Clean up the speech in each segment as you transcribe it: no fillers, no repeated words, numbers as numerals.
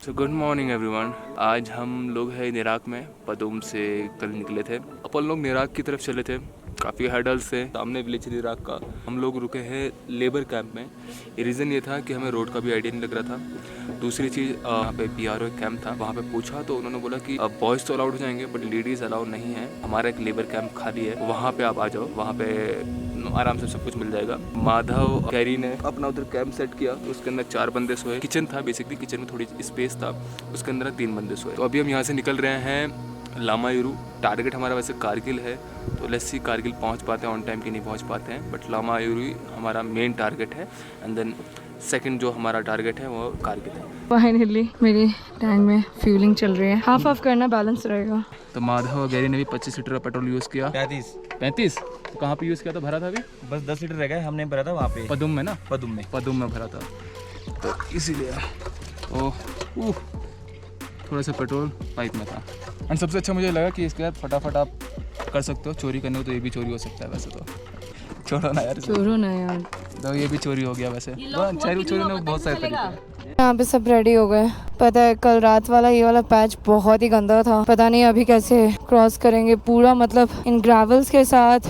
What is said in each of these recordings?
So good morning everyone. आज हम लोग हैं इराक में, पदुम से कल निकले थे। अपन लोग इराक की तरफ चले थे। काफ़ी हर्डल्स थे, सामने विलेज इराक का। हम लोग रुके हैं लेबर कैंप में। रीज़न ये था कि हमें रोड का भी आइडिया नहीं लग रहा था। दूसरी चीज़, वहाँ पे PRO कैंप था, वहाँ पे पूछा तो उन्होंने बोला कि बॉयज़ तो अलाउड हो जाएंगे बट लेडीज़ अलाउ नहीं है। हमारा एक लेबर कैंप खाली है, वहाँ पे आप आ जाओ, वहाँ पे आराम से सब कुछ मिल जाएगा। माधव कैरी ने अपना उधर कैंप सेट किया, उसके अंदर 4 बंदे सोए। किचन था, बेसिकली किचन में थोड़ी स्पेस था, उसके अंदर 3 बंदे सोए। तो अभी हम यहाँ से निकल रहे हैं लामायूरू। टारगेट हमारा वैसे कारगिल है, तो लेट्स सी कारगिल पहुँच पाते हैं ऑन टाइम कि नहीं पहुँच पाते हैं, बट लामायूरू हमारा मेन टारगेट है। एंड देन सेकंड जो हमारा टारगेट है वो कारगिल है। फाइनली मेरी टैंक में फ्यूलिंग चल रही है। हाफ हाफ करना, बैलेंस रहेगा। तो माधव और गैरी ने भी 25 लीटर का पेट्रोल यूज़ किया। 35 तो कहाँ पे यूज़ किया था, भरा था अभी? बस 10 लीटर रह गए, हमने भरा था वहाँ पे पदुम में ना, पदुम में भरा था, तो इसीलिए थोड़ा सा पेट्रोल पाइप में था। एंड सबसे अच्छा मुझे लगा कि इसके बाद फटाफट आप कर सकते हो। चोरी करने को तो ये भी चोरी हो सकता है वैसे, तो छोड़ो ना यार, छोड़ो ना यार, तो ये भी चोरी हो गया वैसे। चोरी ने बहुत सारे तरीके हैं। यहाँ पे सब रेडी हो गए। पता है कल रात वाला ये वाला पैच बहुत ही गंदा था, पता नहीं अभी कैसे क्रॉस करेंगे। पूरा मतलब इन ग्रेवल्स के साथ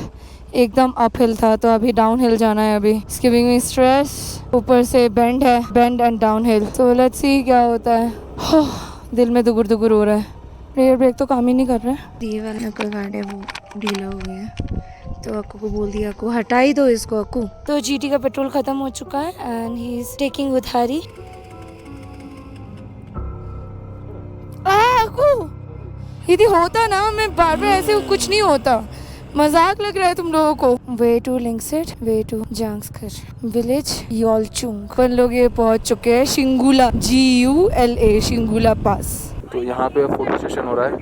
एकदम अपहिल था, तो अभी डाउन हिल जाना है। अभी इट्स गिविंग मी स्ट्रेस। ऊपर से बेंड है, बेंड एंड डाउन हिल, तो लेट्स सी क्या होता है। दिल में दुगुर दुगुर हो रहा है। रेयर ब्रेक तो काम ही नहीं कर रहा है। ये वाला नकल गार्ड है वो ढीला हो गया है, तो अक्कू को बोल दिया, अक्कू हटा ही दो इसको अक्कू। तो GT का पेट्रोल खत्म हो चुका है एंड ही इज टेकिंग उधारी। अक्कू यदि होता ना, मैं बार बार ऐसे कुछ नहीं होता। मजाक लग रहा है तुम लोगों को। Way to Lingshed, way to Zanskar village Yulchung. अपन लोग ये पहुंच चुके हैं शिंगुला, GULA शिंगुला पास। तो यहाँ पे फोटो सेशन हो रहा है।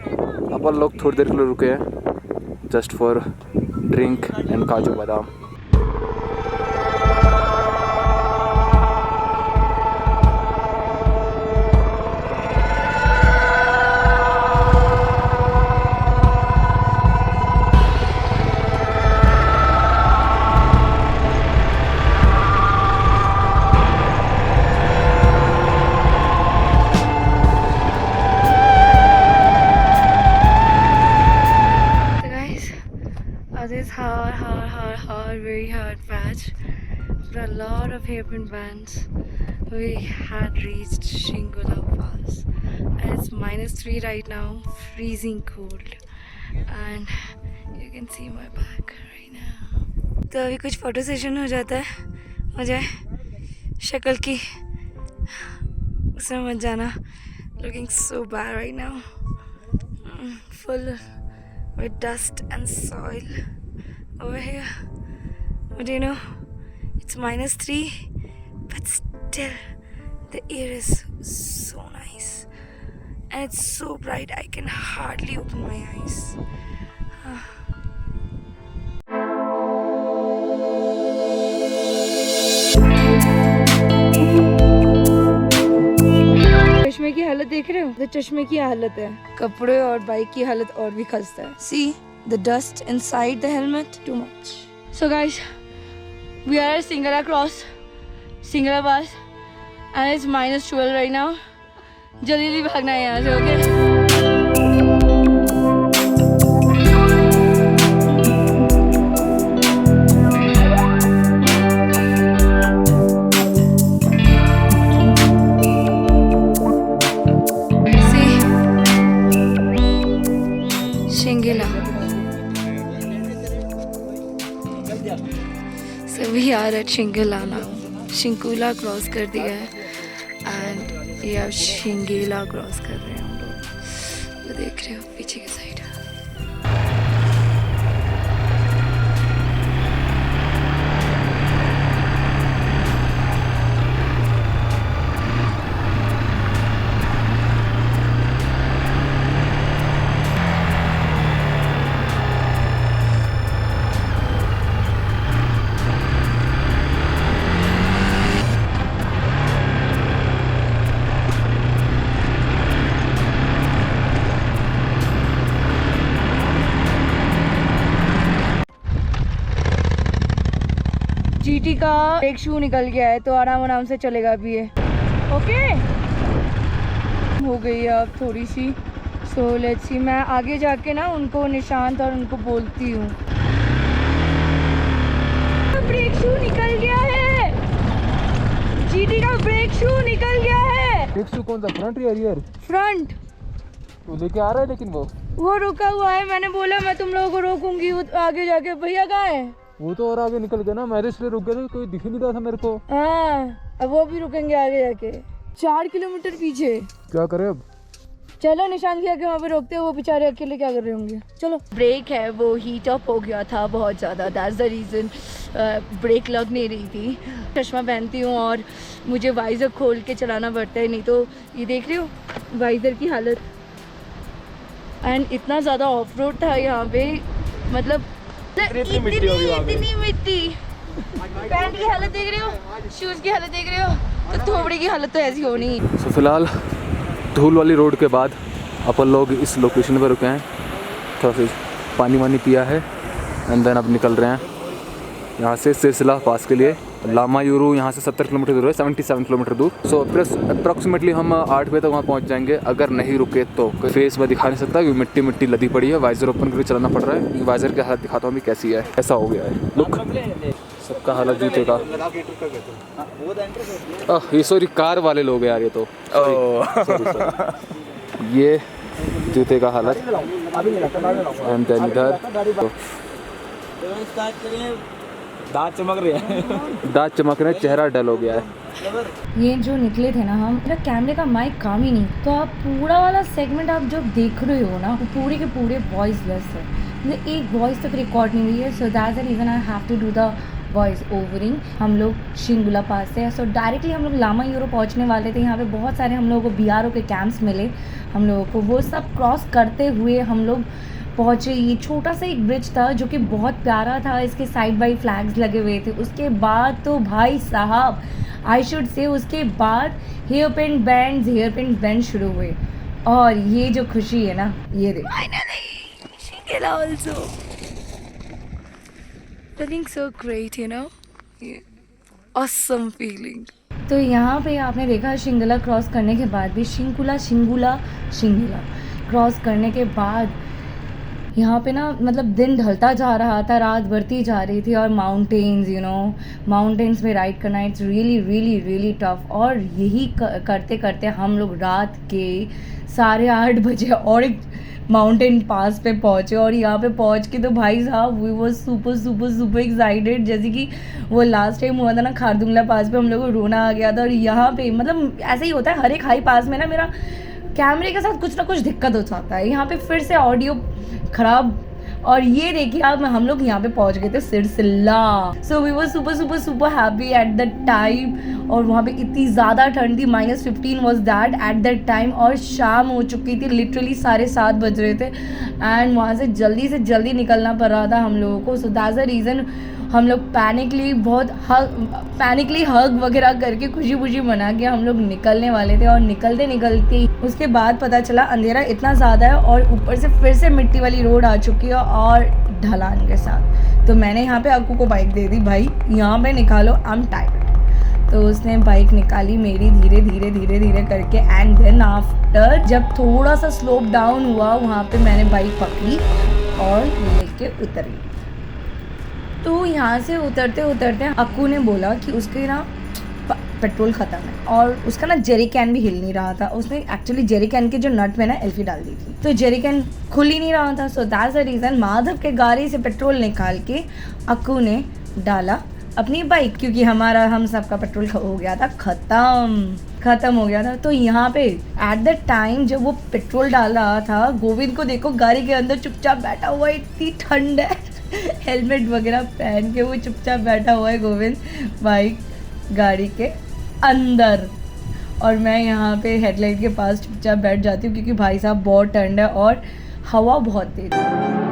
अपन लोग थोड़ी देर के लिए रुके हैं जस्ट फॉर ड्रिंक एंड काजू बादाम। This hard, very hard patch. For a lot of hairpin bands, we had reached Shingula Pass. And it's -3 right now, freezing cold. And you can see my back right now. तो अभी कुछ photo session हो जाता है, मुझे शक्ल की उसमें मत जाना। Looking so bad right now, full with dust and soil over here. But you know, it's -3, but still the air is so nice and it's so bright I can hardly open my eyes. चश्मे की हालत देख रहे हो? तो चश्मे की हालत है, कपड़े और बाइक की हालत और भी खस्ता है। See the dust inside the helmet, too much. So guys, we are at Singala Cross, Singala Pass, and it's -12 right now. जल्दी भागना है यहाँ से, okay? So we are at Shingila now. Shingula cross कर दिया है एंड ये अब शिंगेला क्रॉस कर रहे हैं हम लोग। वो देख रहे हो पीछे की साइड। GT का एक शू निकल गया है, तो आराम आराम से चलेगा अभी ये। ओके हो गई है अब थोड़ी सी। सो लेट्स सी, मैं आगे जाके ना उनको निशांत और उनको बोलती हूँ। ब्रेक शू निकल गया है, जीटी का ब्रेक शू निकल गया है। ब्रेक शू कौन सा, फ्रंट या रियर? फ्रंट। वो लेके आ रहा है लेकिन वो रुका हुआ है, मैंने बोला मैं तुम लोगों को रोकूंगी, वो आगे जाके भैया कहाँ है? वो तो और आगे निकल गया ना, मैं इसलिए रुक गया था, कोई दिख ही नहीं रहा था मेरे को। हाँ, अब वो भी रुकेंगे आगे जाके 4 किलोमीटर पीछे। क्या करे अब? चलो निशान के आगे वहाँ पे रोकते हो, वो बेचारे अकेले क्या कर रहे होंगे। चलो। ब्रेक है वो हीट अप हो गया था बहुत ज़्यादा, दैट्स द रीज़न ब्रेक लग नहीं रही थी। चश्मा पहनती हूँ और मुझे वाइज़र खोल के चलाना पड़ता है, नहीं तो ये देख रहे हो वाइज़र की हालत। एंड इतना ज़्यादा ऑफ रोड था यहाँ पे, मतलब इतनी मिट्टी। पैंट की हालत देख रहे हो, शूज़ की हालत देख रहे हो, तो थोबड़ी की हालत तो ऐसी होनी। तो फिलहाल धूल वाली रोड के बाद अपन लोग इस लोकेशन पर रुके हैं, थोड़ा सा पानी वानी पिया है एंड देन अब निकल रहे हैं यहाँ से सिरसिला पास के लिए। लामायूरू यहाँ से 70 किलोमीटर दूर है, 77 किलोमीटर दूर। सो अप्रॉक्सीमेटली हम 8 बजे तक वहाँ पहुँच जाएंगे, अगर नहीं रुके तो। फेस में दिखा नहीं सकता क्योंकि मिट्टी मिट्टी लदी पड़ी है, वाइजर ओपन करके चलाना पड़ रहा है। वाइजर की हालत दिखाता हूँ अभी कैसी है, ऐसा हो गया है लुक सबका हालत जूते का। ये सॉरी कार वाले लोग हैं यार, ये तो सॉरी। ये जूते का हालत एंड देन इधर दांत चमक रहे हैं। दांत चमक रहे हैं, चेहरा डल हो गया है। ये जो निकले थे ना हम, मेरा कैमरे का माइक काम ही नहीं, तो आप पूरा वाला सेगमेंट आप जो देख रहे हो ना, वो पूरे के पूरे वॉइस लेस है, मतलब एक वॉइस तक रिकॉर्ड नहीं हुई है। So that's the reason I have to do the voice overing. हम लोग शिंगुला पास से, सो डायरेक्टली हम लोग लामायूरू पहुंचने वाले थे। यहाँ पे बहुत सारे हम लोगों को BRO के कैंप्स मिले हम लोगों को, वो सब क्रॉस करते हुए हम लोग पहुँचे। ये छोटा सा एक ब्रिज था जो कि बहुत प्यारा था, इसके साइड बाई फ्लैग्स लगे हुए थे। उसके बाद तो भाई साहब आई शुड से उसके बाद हेयर पिन बैंड शुरू हुए, और ये जो खुशी है ना, ये देख finally Shingo La also feeling so great, you know, awesome feeling. तो यहाँ पे आपने देखा शिंगुला क्रॉस करने के बाद भी शिंगुला क्रॉस करने के बाद यहाँ पे ना मतलब दिन ढलता जा रहा था, रात बढ़ती जा रही थी, और माउंटेन्स, यू नो, माउंटेन्स में राइड करना it's really really really tough. और यही करते करते हम लोग रात के 8:30 बजे और एक माउंटेन पास पे पहुँचे, और यहाँ पे पहुँच के तो भाई साहब वी वाज सुपर एक्साइटेड, जैसे कि वो लास्ट टाइम हुआ था ना खारदुंगला पास पे, हम लोग को रोना आ गया था। और यहाँ पे मतलब ऐसा ही होता है हर एक हाई पास में ना, मेरा कैमरे के साथ कुछ ना कुछ दिक्कत हो जाता है। यहाँ पे फिर से ऑडियो खराब, और ये देखिए आप हम लोग यहाँ पे पहुँच गए थे Sirsila. So we were super happy at the time. और वहाँ पे इतनी ज़्यादा ठंड थी, -15 was that at that time, और शाम हो चुकी थी, लिटरली 7:30 बज रहे थे, एंड वहाँ से जल्दी निकलना पड़ रहा था हम लोगों को। सो दैट्स द रीज़न हम लोग पैनिकली हग वगैरह करके खुशी मना के हम लोग निकलने वाले थे। और निकलते उसके बाद पता चला अंधेरा इतना ज़्यादा है, और ऊपर से फिर से मिट्टी वाली रोड आ चुकी है और ढलान के साथ। तो मैंने यहाँ पे अक्कू को बाइक दे दी, भाई यहाँ पे निकालो, आई एम टायर्ड। तो उसने बाइक निकाली मेरी धीरे करके, एंड देन आफ्टर जब थोड़ा सा स्लोप डाउन हुआ, वहाँ पे मैंने बाइक पकड़ी और लेके उतर गई। तो यहाँ से उतरते अक्कू ने बोला कि उसके ना पेट्रोल ख़त्म है, और उसका ना जेरी कैन भी हिल नहीं रहा था। उसने एक्चुअली जेरी कैन के जो नट में ना एल्फी डाल दी थी, तो जेरी कैन खुल ही नहीं रहा था। सो दैट्स द रीज़न माधव के गाड़ी से पेट्रोल निकाल के अक्कू ने डाला अपनी बाइक, क्योंकि हम सबका पेट्रोल हो गया था ख़त्म हो गया था। तो यहाँ पे एट द टाइम जब वो पेट्रोल डाल रहा था, गोविंद को देखो गाड़ी के अंदर चुपचाप बैठा हुआ है, इतनी ठंड है, हेलमेट वगैरह पहन के वो चुपचाप बैठा हुआ है गोविंद बाइक गाड़ी के अंदर, और मैं यहाँ पे हेडलाइट के पास चुपचाप बैठ जाती हूँ, क्योंकि भाई साहब बहुत ठंड है और हवा बहुत तेज है।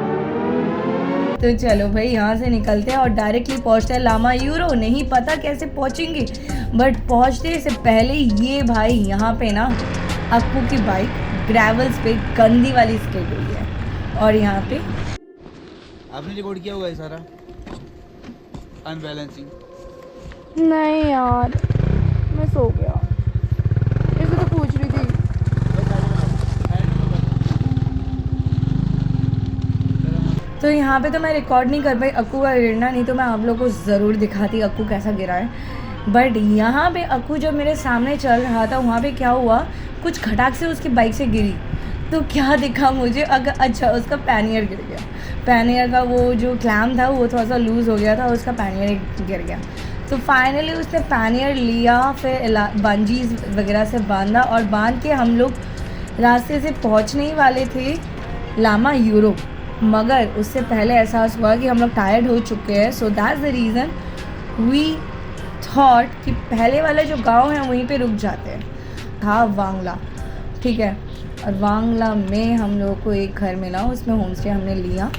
तो चलो भाई यहाँ से निकलते हैं और डायरेक्टली पहुँचते हैं लामायूरू। नहीं पता कैसे पहुँचेंगे, बट पहुँचते से पहले ये भाई यहाँ पे ना अक्कू की बाइक ग्रेवल्स पे गंदी वाली स्किड हुई है, और यहाँ पे आपने रिकॉर्ड किया होगा ये सारा अनबैलेंसिंग? नहीं यार, मैं सो गया, इसे तो पूछ रही थी। तो यहाँ पे तो मैं रिकॉर्ड नहीं कर पाई अक्कू का गिरना, नहीं तो मैं आप लोग को ज़रूर दिखाती अक्कू कैसा गिरा है। बट यहाँ पे अक्कू जब मेरे सामने चल रहा था वहाँ पे क्या हुआ, कुछ खटाक से उसकी बाइक से गिरी तो क्या दिखा मुझे, अगर अच्छा उसका पैनियर गिर गया, पैनियर का वो जो क्लैम था वो थोड़ा सा लूज़ हो गया था, उसका पैनियर गिर गया। तो फाइनली उसने पैनियर लिया, फिर बंजीज वगैरह से बांधा और बांध के हम लोग रास्ते से पहुँचने ही वाले थे लामा यूरोप, मगर उससे पहले एहसास हुआ कि हम लोग टायर्ड हो चुके हैं। So that's the reason we thought कि पहले वाला जो गांव है वहीं पे रुक जाते हैं। था वांगला, ठीक है, और वांगला में हम लोगों को एक घर मिला, उसमें होम स्टे हमने लिया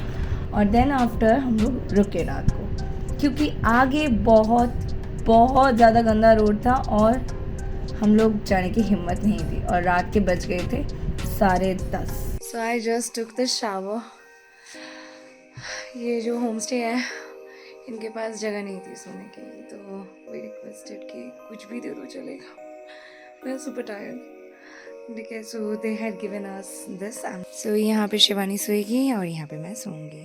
और देन आफ्टर हम लोग रुके रात को, क्योंकि आगे बहुत ज़्यादा गंदा रोड था और हम लोग जाने की हिम्मत नहीं थी और रात के बज गए थे 10:30। So I just took the shower. ये जो होम स्टे है इनके पास जगह नहीं थी सोने की, तो वी रिक्वेस्टेड कि कुछ भी दे दो चलेगा, मैं सुपर टायर्ड, ठीक है। So they had given us this. So यहाँ पे शिवानी सोएगी और यहाँ पे मैं सोऊंगी,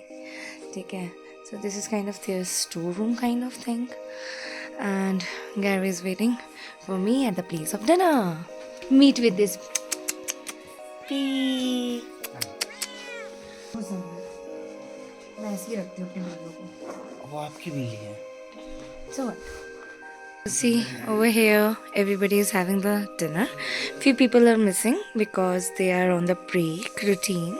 ठीक है। So this is kind of their store room kind of thing and Gary is waiting for me at the place of dinner. Meet with this pea. मैं ऐसे ही रखती हूँ अपने बिल्लियों को। वो आपकी बिल्ली है। So what? See, over here, everybody is having the dinner. Few people are missing because they are on the break routine.